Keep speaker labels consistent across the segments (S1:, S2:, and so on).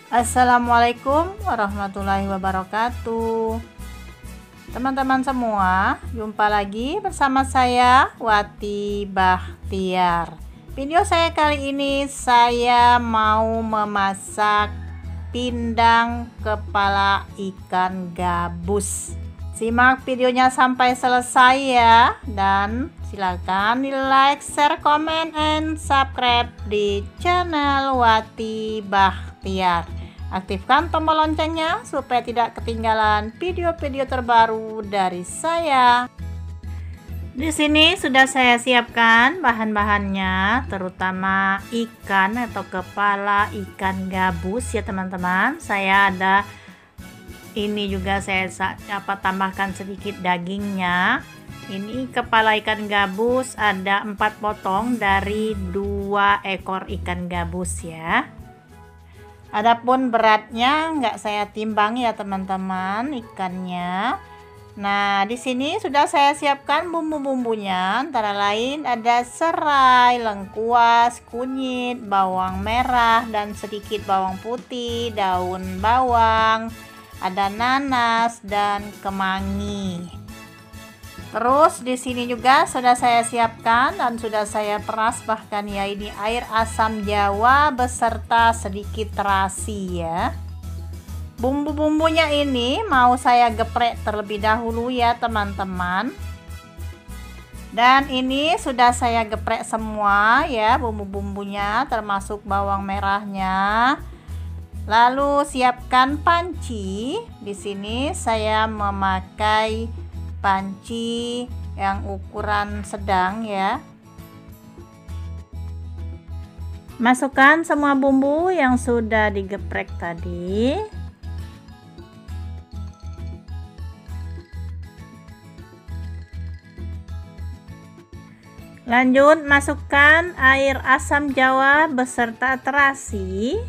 S1: Assalamualaikum warahmatullahi wabarakatuh. Teman-teman semua, jumpa lagi bersama saya Wati Bahtiar. Video saya kali ini saya mau memasak pindang kepala ikan gabus. Simak videonya sampai selesai ya, dan silakan di like, share, comment, and subscribe di channel Wati Bahtiar. Aktifkan tombol loncengnya supaya tidak ketinggalan video-video terbaru dari saya. Di sini sudah saya siapkan bahan-bahannya, terutama ikan atau kepala ikan gabus ya teman-teman. Saya ada ini juga saya tambahkan sedikit dagingnya. Ini kepala ikan gabus ada 4 potong dari 2 ekor ikan gabus ya. Adapun beratnya nggak saya timbang ya teman-teman ikannya. Nah, di sini sudah saya siapkan bumbu-bumbunya, antara lain ada serai, lengkuas, kunyit, bawang merah dan sedikit bawang putih, daun bawang, ada nanas dan kemangi. Terus di sini juga sudah saya siapkan dan sudah saya peras bahkan ya, ini air asam jawa beserta sedikit terasi ya. Bumbu-bumbunya ini mau saya geprek terlebih dahulu ya teman-teman. Dan ini sudah saya geprek semua ya bumbu-bumbunya, termasuk bawang merahnya. Lalu siapkan panci. Di sini saya memakai panci yang ukuran sedang ya. Masukkan semua bumbu yang sudah digeprek tadi. Lanjut masukkan air asam jawa beserta terasi.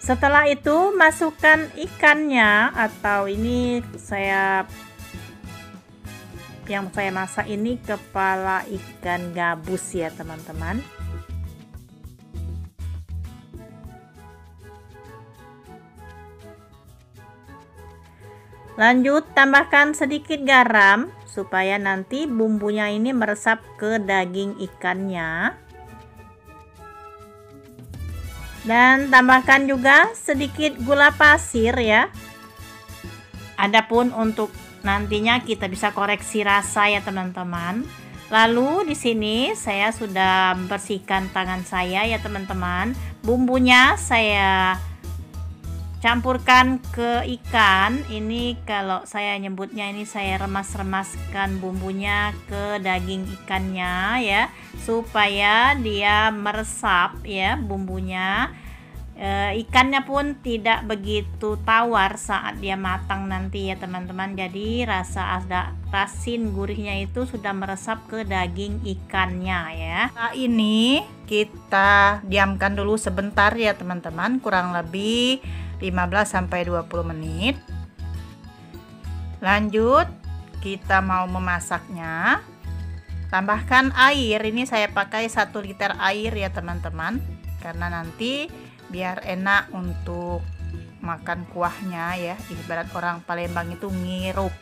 S1: Setelah itu masukkan ikannya, atau ini yang saya masak ini kepala ikan gabus ya teman-teman. Lanjut tambahkan sedikit garam supaya nanti bumbunya ini meresap ke daging ikannya. Dan tambahkan juga sedikit gula pasir ya. Adapun untuk nantinya kita bisa koreksi rasa ya teman-teman. Lalu di sini saya sudah membersihkan tangan saya ya teman-teman. Bumbunya saya campurkan ke ikan. Ini kalau saya nyebutnya ini saya remas-remaskan bumbunya ke daging ikannya ya, supaya dia meresap ya bumbunya. Ikannya pun tidak begitu tawar saat dia matang nanti ya teman-teman. Jadi rasa asin gurihnya itu sudah meresap ke daging ikannya ya. Nah, ini kita diamkan dulu sebentar ya teman-teman, kurang lebih 15-20 menit. Lanjut kita mau memasaknya. Tambahkan air, ini saya pakai 1 liter air ya teman-teman, karena nanti biar enak untuk makan kuahnya ya. Ibarat orang Palembang itu ngirup.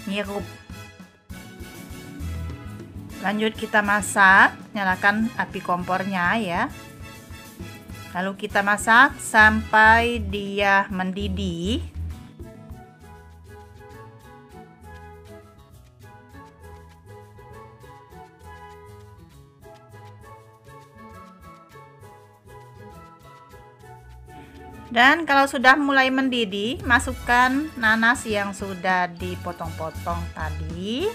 S1: Ngirup. Lanjut kita masak, nyalakan api kompornya ya. Lalu kita masak sampai dia mendidih. Dan kalau sudah mulai mendidih, masukkan nanas yang sudah dipotong-potong tadi.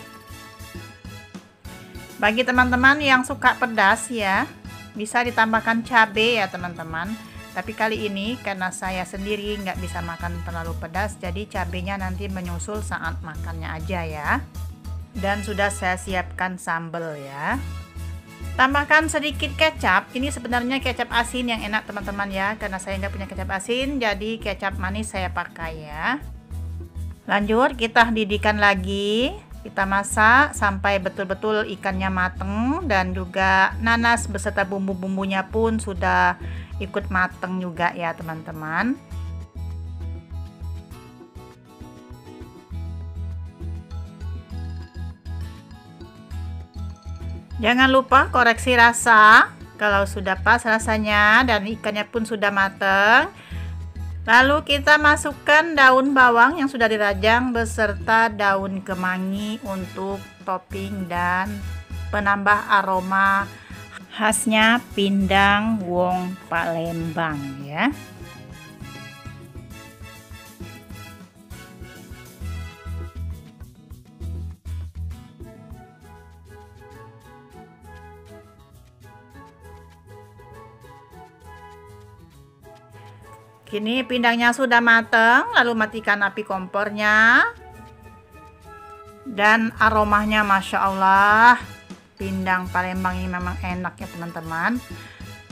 S1: Bagi teman-teman yang suka pedas ya, bisa ditambahkan cabai ya teman-teman. Tapi kali ini karena saya sendiri nggak bisa makan terlalu pedas, jadi cabenya nanti menyusul saat makannya aja ya. Dan sudah saya siapkan sambal ya. Tambahkan sedikit kecap. Ini sebenarnya kecap asin yang enak teman-teman ya, karena saya nggak punya kecap asin, jadi kecap manis saya pakai ya. Lanjut kita didihkan lagi Kita masak sampai betul-betul ikannya mateng dan juga nanas beserta bumbu-bumbunya pun sudah ikut mateng juga ya teman-teman. Jangan lupa koreksi rasa kalau sudah pas rasanya dan ikannya pun sudah mateng. Lalu kita masukkan daun bawang yang sudah dirajang beserta daun kemangi untuk topping dan penambah aroma khasnya pindang wong Palembang ya. Kini pindangnya sudah matang, lalu matikan api kompornya. Dan aromanya Masya Allah, pindang Palembang ini memang enak ya teman-teman.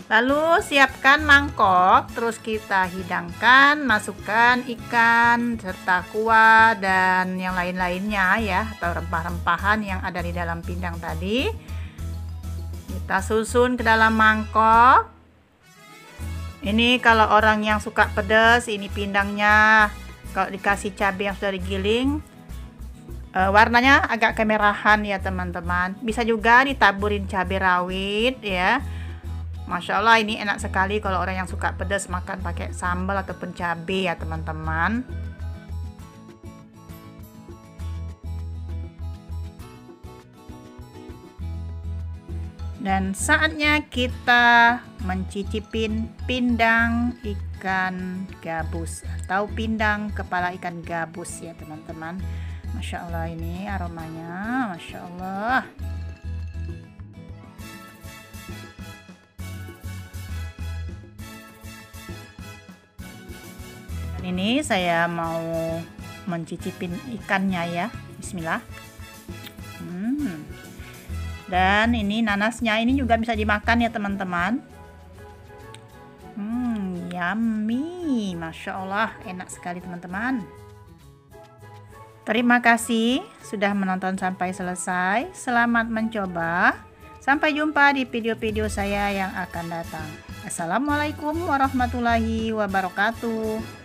S1: Lalu siapkan mangkok, terus kita hidangkan, masukkan ikan serta kuah dan yang lain-lainnya ya, atau rempah-rempahan yang ada di dalam pindang tadi. Kita susun ke dalam mangkok. Ini kalau orang yang suka pedas, ini pindangnya kalau dikasih cabai yang sudah digiling, warnanya agak kemerahan ya teman-teman. Bisa juga ditaburin cabai rawit ya. Masya Allah, ini enak sekali kalau orang yang suka pedas makan pakai sambal ataupun cabai ya teman-teman. Dan saatnya kita mencicipin pindang ikan gabus atau pindang kepala ikan gabus ya teman-teman. Masya Allah, ini aromanya Masya Allah. Dan ini saya mau mencicipin ikannya ya. Bismillah. Dan ini nanasnya ini juga bisa dimakan ya teman-teman. Yummy, Masya Allah, enak sekali teman-teman. Terima kasih sudah menonton sampai selesai. Selamat mencoba. Sampai jumpa di video-video saya yang akan datang. Assalamualaikum warahmatullahi wabarakatuh.